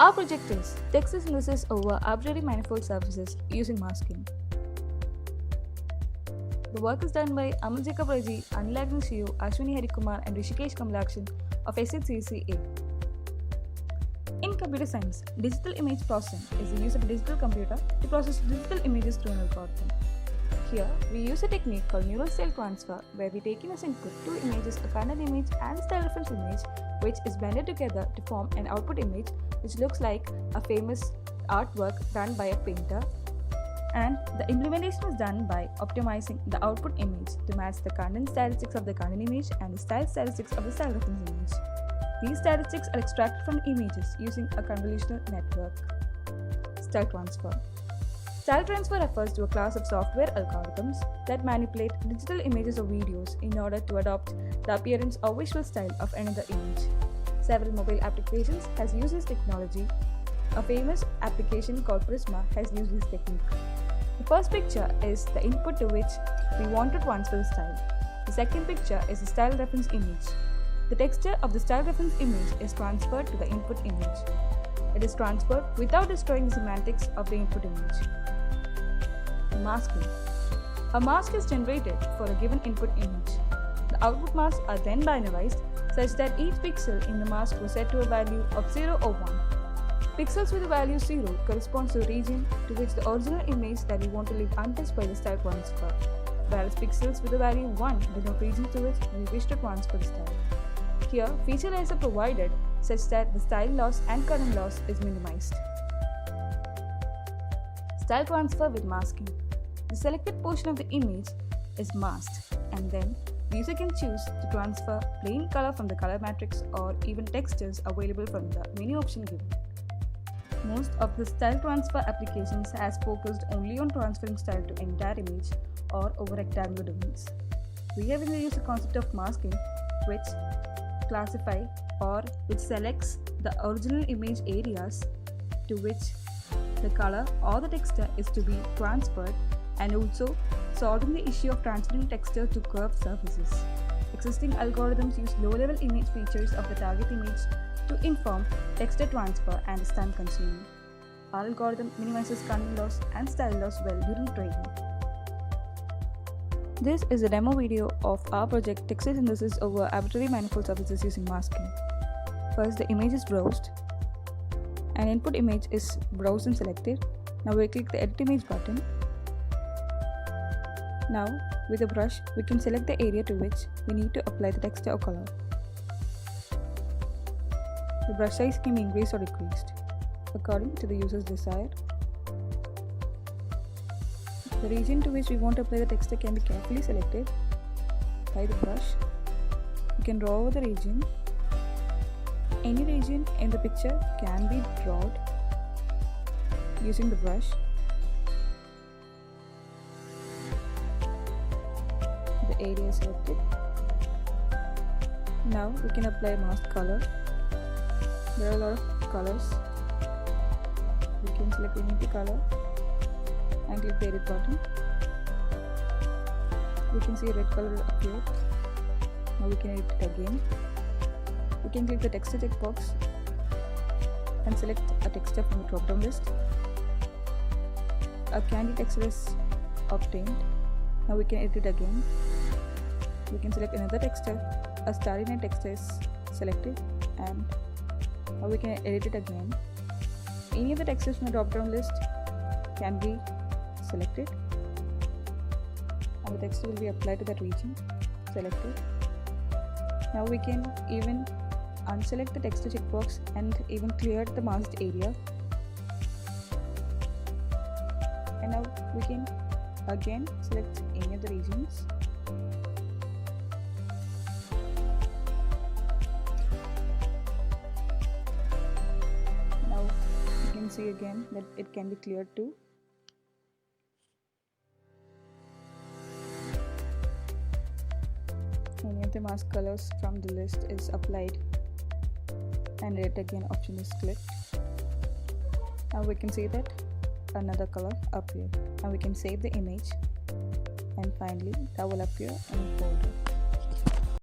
Our project is text synthesis over arbitrary manifold surfaces using masking. The work is done by Amal Jacob Raji, Anil Agnes Shiu, Ashwini Harikumar and Rishikesh Kamalakshan of SHCCA. In computer science, digital image processing is the use of a digital computer to process digital images through an algorithm. Here, we use a technique called neural style transfer where we take in as input two images, a content image and a style reference image, which is blended together to form an output image which looks like a famous artwork done by a painter. And the implementation is done by optimizing the output image to match the content statistics of the content image and the style statistics of the style reference image. These statistics are extracted from images using a convolutional network. Style transfer. Style transfer refers to a class of software algorithms that manipulate digital images or videos in order to adopt the appearance or visual style of another image. Several mobile applications has used this technology. A famous application called Prisma has used this technique. The first picture is the input to which we want to transfer the style. The second picture is the style reference image. The texture of the style reference image is transferred to the input image. It is transferred without destroying the semantics of the input image. Masking. A mask is generated for a given input image. The output masks are then binarized such that each pixel in the mask was set to a value of 0 or 1. Pixels with the value 0 corresponds to the region to which the original image that we want to leave untouched by the style transfer, whereas pixels with the value 1 denote regions to which we wish to transfer the style. Here, feature layers are provided such that the style loss and current loss is minimized. Style transfer with masking. The selected portion of the image is masked, and then the user can choose to transfer plain color from the color matrix or even textures available from the menu option given. Most of the style transfer applications has focused only on transferring style to entire image or over rectangular domains. We have introduced the concept of masking, which classify or which selects the original image areas to which the color or the texture is to be transferred, and also solving the issue of transferring texture to curved surfaces. Existing algorithms use low-level image features of the target image to inform texture transfer and is time consuming. Our algorithm minimizes content loss and style loss well during training. This is a demo video of our project text synthesis over arbitrary manifold surfaces using masking. First, the image is browsed. An input image is browsed and selected. Now we click the edit image button. Now, with a brush, we can select the area to which we need to apply the texture or color. The brush size can be increased or decreased according to the user's desire. The region to which we want to apply the texture can be carefully selected by the brush. You can draw over the region. Any region in the picture can be drawn using the brush. The area is selected. Now we can apply mask color. There are a lot of colors. We can select any color and click the edit button. We can see red color appear. Now we can edit it again. We can click the texture checkbox and select a texture from the drop-down list. A candy texture is obtained. Now we can edit it again. We can select another texture. A starry night texture is selected, and now we can edit it again. Any of the textures from the drop-down list can be selected, and the texture will be applied to that region. Selected. Now we can even unselect the texture checkbox and even clear the masked area. And now we can again select any of the regions. Now you can see again that it can be cleared too. Any of the mask colors from the list is applied, and edit again option is clicked. Now we can see that another color appeared. Now we can save the image, and finally that will appear in the folder.